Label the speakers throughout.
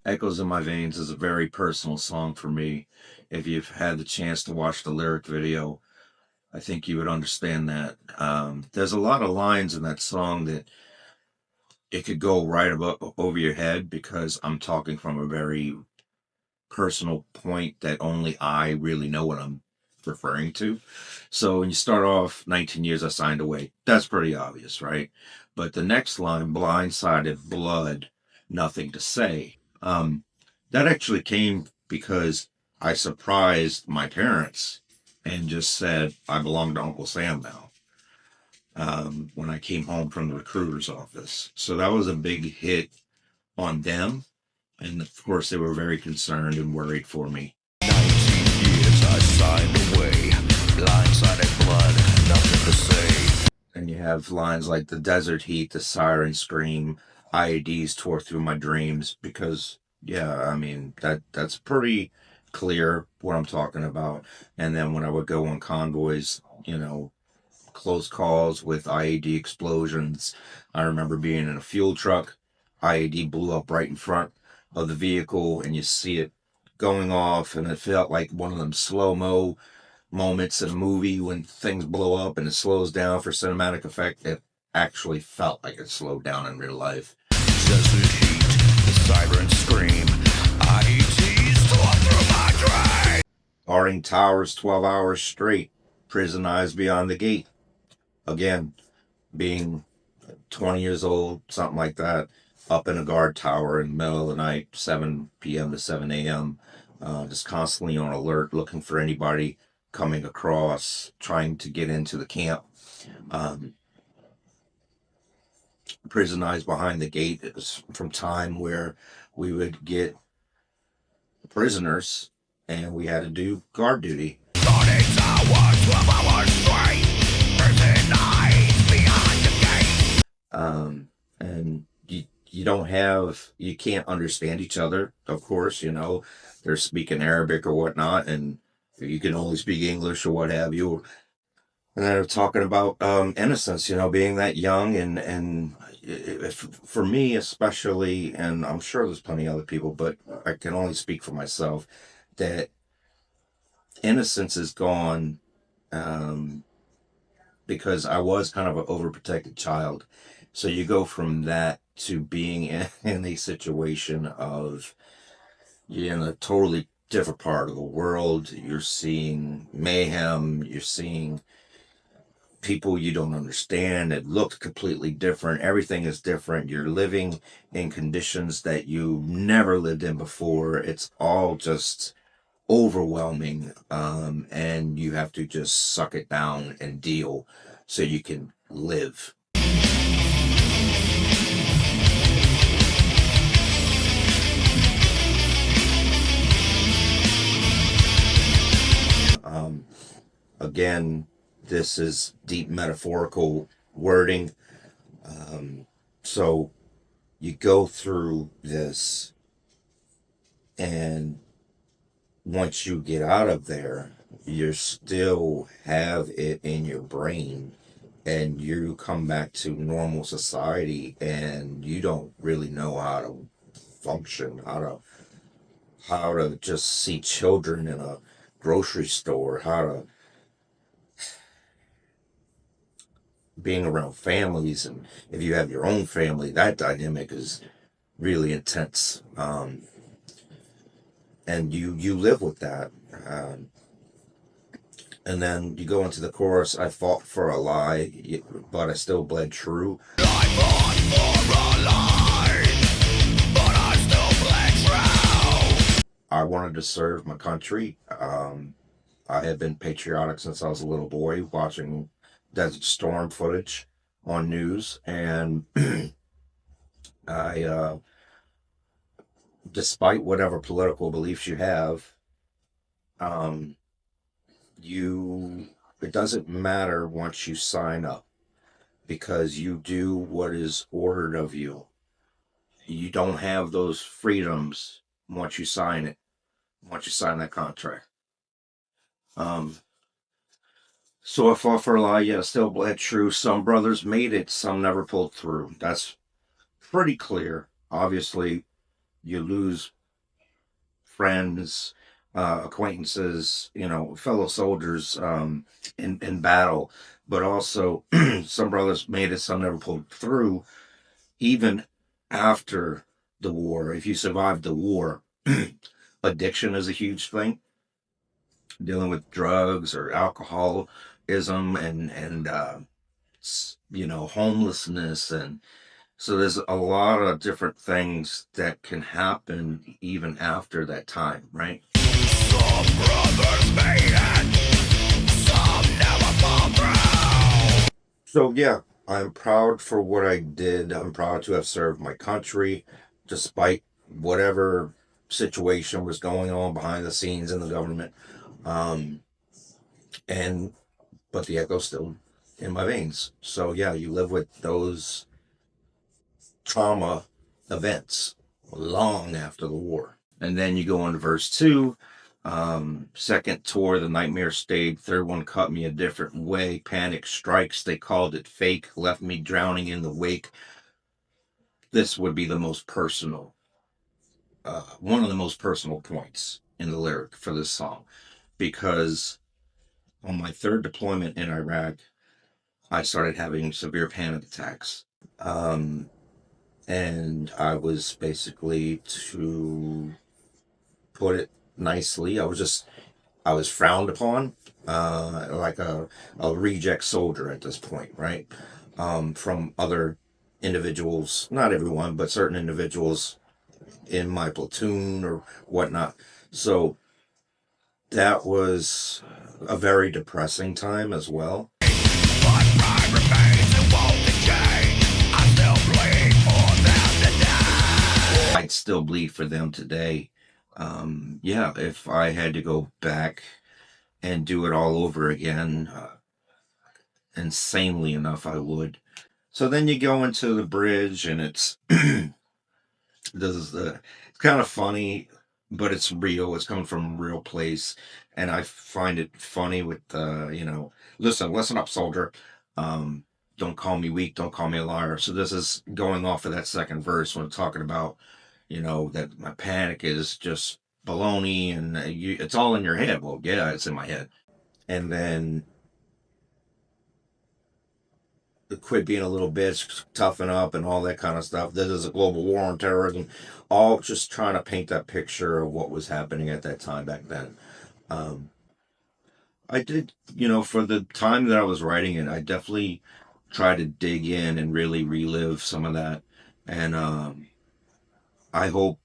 Speaker 1: Echoes in My Veins is a very personal song for me. If you've had the chance to watch the lyric video, I think you would understand that. There's a lot of lines in that song that it could go right above over your head because I'm talking from a very personal point that only I really know what I'm referring to. So when you start off 19 years I signed away, that's pretty obvious, right? But the next line, blindsided, blood, nothing to say. That actually came because I surprised my parents and just said, I belong to Uncle Sam now. When I came home from the recruiter's office. So that was a big hit on them. And of course, they were very concerned and worried for me.
Speaker 2: 19 years I signed away, blindsided blood, nothing to say.
Speaker 1: And you have lines like the desert heat, the siren scream, IEDs tore through my dreams. Because, yeah, I mean, that's pretty clear what I'm talking about. And then when I would go on convoys, close calls with IED explosions. I remember being in a fuel truck. IED blew up right in front of the vehicle, and you see it going off, and it felt like one of them slow-mo moments in a movie when things blow up and it slows down for cinematic effect. It actually felt like it slowed down in real life.
Speaker 2: Desert heat, the siren scream, IETs tore through my dream.
Speaker 1: Guarding towers 12 hours straight. Prison eyes beyond the gate. Again, being 20 years old, something like that, up in a guard tower in the middle of the night, 7 p.m. to 7 a.m., just constantly on alert, looking for anybody coming across, trying to get into the camp. Prison eyes behind the gate is from time where we would get prisoners and we had to do guard duty.
Speaker 2: 40 hours, 12 hours straight, prison eyes beyond the gate.
Speaker 1: And you can't understand each other, of course, they're speaking Arabic or whatnot, and you can only speak English or what have you. And they're talking about innocence, being that young, and if, for me especially, and I'm sure there's plenty of other people, but I can only speak for myself, that innocence is gone, because I was kind of an overprotected child. So you go from that to being in a situation of you're in a totally different part of the world. You're seeing mayhem. You're seeing people you don't understand. It looks completely different. Everything is different. You're living in conditions that you never lived in before. It's all just overwhelming, and you have to just suck it down and deal so you can live. Again, this is deep metaphorical wording. So you go through this, and once you get out of there, you still have it in your brain, and you come back to normal society, and you don't really know how to function, how to just see children in a grocery store, how to being around families, and if you have your own family, that dynamic is really intense. And you live with that. And then you go into the chorus, I fought for a lie, but I still bled true.
Speaker 2: I fought for a lie, but I still bled true.
Speaker 1: I wanted to serve my country. I had been patriotic since I was a little boy, watching Desert Storm footage on news, and I, despite whatever political beliefs you have, it doesn't matter once you sign up, because you do what is ordered of you. You don't have those freedoms once you sign it, once you sign that contract. So I fought for a lie, yet I still bled true. Some brothers made it, some never pulled through. That's pretty clear. Obviously, You lose friends, acquaintances, fellow soldiers in battle, but also some brothers made it, some never pulled through, even after the war. If you survived the war, addiction is a huge thing, dealing with drugs or alcoholism and homelessness. And so there's a lot of different things that can happen even after that time, right?
Speaker 2: Some brothers made it, some never fall through.
Speaker 1: So yeah, I'm proud for what I did. I'm proud to have served my country despite whatever situation was going on behind the scenes in the government. Um, and but the echo's still in my veins. So yeah, you live with those trauma events long after the war. And then you go on to verse 2. Second tour, the nightmare stayed. Third one cut me a different way. Panic strikes, they called it fake. Left me drowning in the wake. This would be the most personal, one of the most personal points in the lyric for this song. Because on my third deployment in Iraq, I started having severe panic attacks. And I was basically, to put it nicely, I was frowned upon, like a reject soldier at this point, right? From other individuals, not everyone, but certain individuals in my platoon or whatnot. So that was a very depressing time as well.
Speaker 2: But pride remains and won't change. I still bleed for them today.
Speaker 1: I'd still bleed for them today. Yeah, if I had to go back and do it all over again, insanely enough, I would. So then you go into the bridge, and it's it's kind of funny, but it's real. It's coming from a real place, and I find it funny with listen up, soldier. Um, don't call me weak. Don't call me a liar. So this is going off of that second verse when talking about that my panic is just baloney, and it's all in your head. Well, yeah, it's in my head. And then quit being a little bitch, toughen up, and all that kind of stuff. This is a global war on terrorism. All just trying to paint that picture of what was happening at that time back then. Um, I did, for the time that I was writing it, I definitely tried to dig in and really relive some of that. And I hope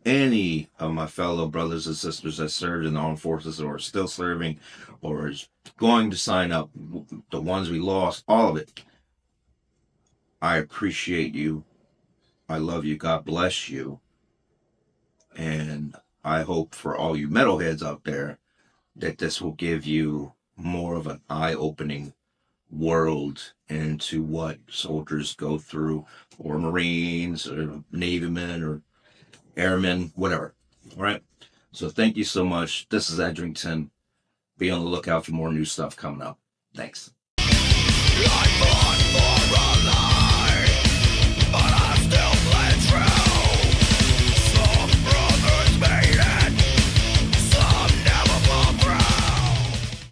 Speaker 1: any of my fellow brothers and sisters that served in the armed forces or are still serving or is going to sign up, the ones we lost, all of it, I appreciate you. I love you. God bless you. And I hope for all you metalheads out there that this will give you more of an eye-opening world into what soldiers go through, or Marines, or Navymen, or Airmen, whatever. All right. So thank you so much. This is Edrington. Be on the lookout for more new stuff coming up. Thanks.
Speaker 2: I fought for a life.